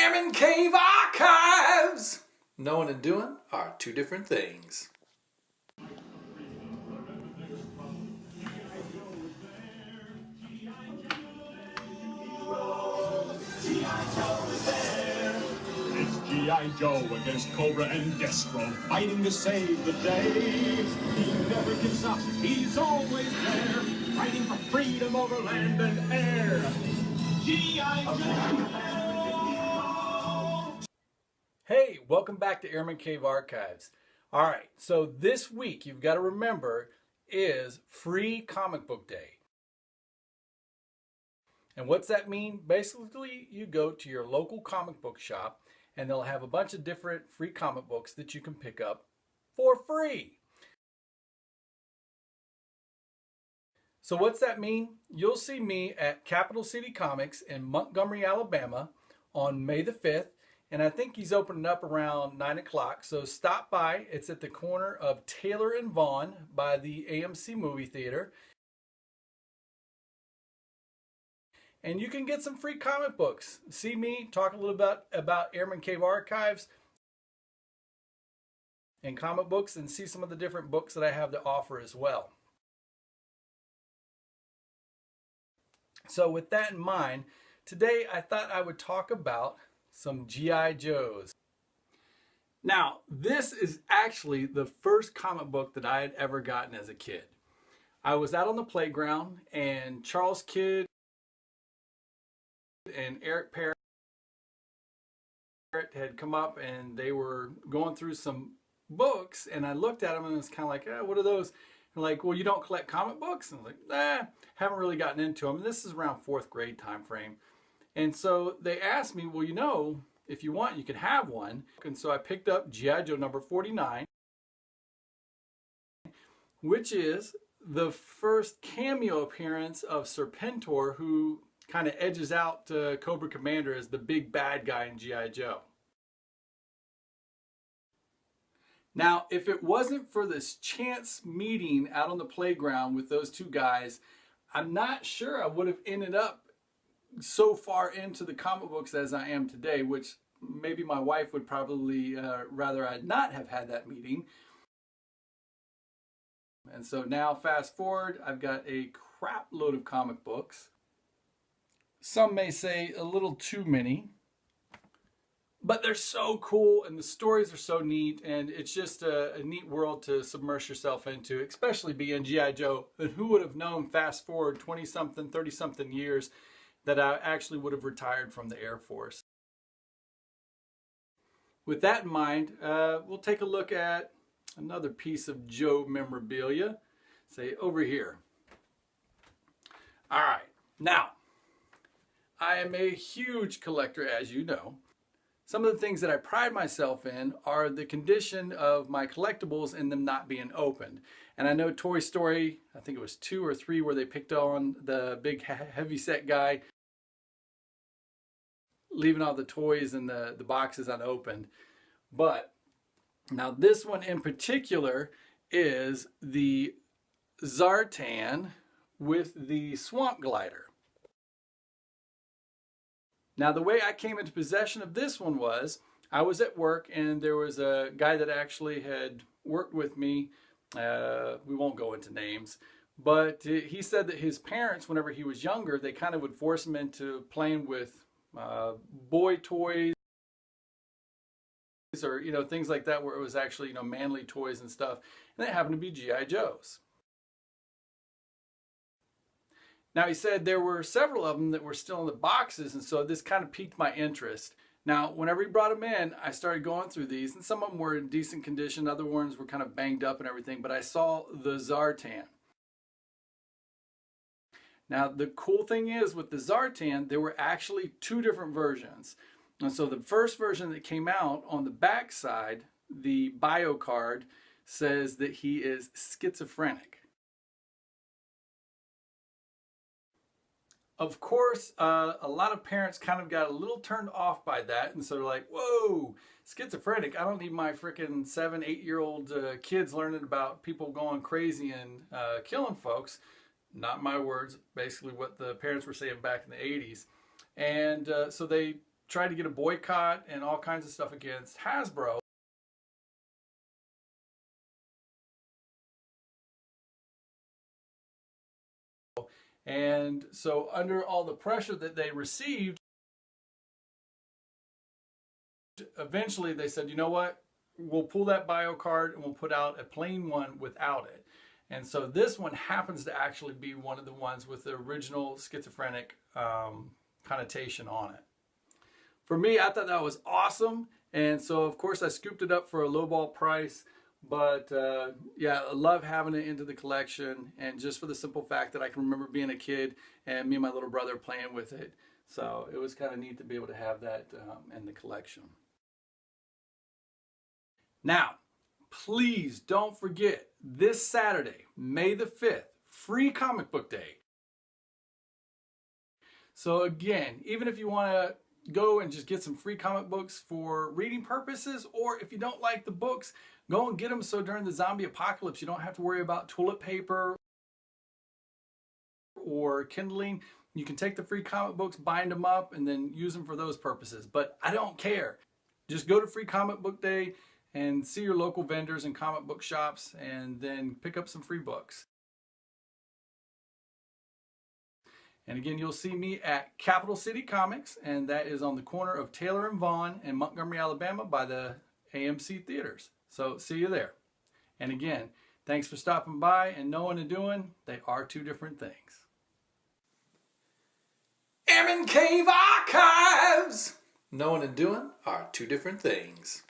Airman Cave Archives! Knowing and doing are two different things. It's G.I. Joe against Cobra and Destro, fighting to save the day. He never gives up, he's always there, fighting for freedom over land and air. G.I. Joe! Hey, welcome back to Airman Cave Archives. All right, so this week, you've got to remember, is Free Comic Book Day. And what's that mean? Basically, you go to your local comic book shop and they'll have a bunch of different free comic books that you can pick up for free. So what's that mean? You'll see me at Capital City Comics in Montgomery, Alabama on May the 5th. And I think he's opening up around 9 o'clock. So stop by. It's at the corner of Taylor and Vaughn by the AMC movie theater. And you can get some free comic books. See me talk a little bit about Airman Cave Archives and comic books, and see some of the different books that I have to offer as well. So with that in mind, today I thought I would talk about some G.I. Joes. Now, this is actually the first comic book that I had ever gotten as a kid. I was out on the playground and Charles Kidd and Eric Parrott had come up and they were going through some books, and I looked at them and it was kind of like, what are those? And like, well, you don't collect comic books? And I was like, haven't really gotten into them. And this is around 4th grade time frame. And so they asked me, well, you know, if you want, you can have one. And so I picked up G.I. Joe number 49, which is the first cameo appearance of Serpentor, who kind of edges out Cobra Commander as the big bad guy in G.I. Joe. Now, if it wasn't for this chance meeting out on the playground with those two guys, I'm not sure I would have ended up so far into the comic books as I am today, which maybe my wife would probably rather I not have had that meeting. And so now, fast forward, I've got a crap load of comic books. Some may say a little too many, but they're so cool and the stories are so neat, and it's just a neat world to submerge yourself into, especially being G.I. Joe. And who would have known, fast forward 20-something, 30-something years, that I actually would have retired from the Air Force. With that in mind, we'll take a look at another piece of Joe memorabilia, say over here. All right, now, I am a huge collector, as you know. Some of the things that I pride myself in are the condition of my collectibles and them not being opened. And I know Toy Story, I think it was 2 or 3, where they picked on the big heavyset guy, leaving all the toys and the boxes unopened. But now this one in particular is the Zartan with the Swamp Glider. Now, the way I came into possession of this one was, I was at work and there was a guy that actually had worked with me. We won't go into names, but he said that his parents, whenever he was younger, they kind of would force him into playing with boy toys or, things like that, where it was actually, manly toys and stuff. And they happened to be G.I. Joes. Now, he said there were several of them that were still in the boxes, and so this kind of piqued my interest. Now, whenever he brought them in, I started going through these, and some of them were in decent condition, other ones were kind of banged up and everything, but I saw the Zartan. Now, the cool thing is, with the Zartan, there were actually 2 different versions. And so the first version that came out, on the back side, the bio card says that he is schizophrenic. Of course, a lot of parents kind of got a little turned off by that, and so they're like, whoa, schizophrenic. I don't need my freaking 7, 8-year-old kids learning about people going crazy and killing folks. Not my words, basically what the parents were saying back in the 80s. And so they tried to get a boycott and all kinds of stuff against Hasbro. And so under all the pressure that they received, eventually they said, you know what, we'll pull that bio card and we'll put out a plain one without it. And so this one happens to actually be one of the ones with the original schizophrenic connotation on it. For me, I thought that was awesome. And so of course I scooped it up for a lowball price. But yeah, I love having it into the collection, and just for the simple fact that I can remember being a kid and me and my little brother playing with it. So it was kind of neat to be able to have that in the collection. Now, please don't forget, this Saturday, May the 5th, free comic book day. So again, even if you want to go and just get some free comic books for reading purposes, or if you don't like the books, go and get them so during the zombie apocalypse you don't have to worry about toilet paper or kindling. You can take the free comic books, bind them up, and then use them for those purposes. But I don't care. Just go to Free Comic Book Day and see your local vendors and comic book shops, and then pick up some free books. And again, you'll see me at Capital City Comics, and that is on the corner of Taylor and Vaughn in Montgomery, Alabama by the AMC theaters. So see you there. And again, thanks for stopping by, and knowing and doing, they are two different things. Airman Cave Archives! Knowing and doing are two different things.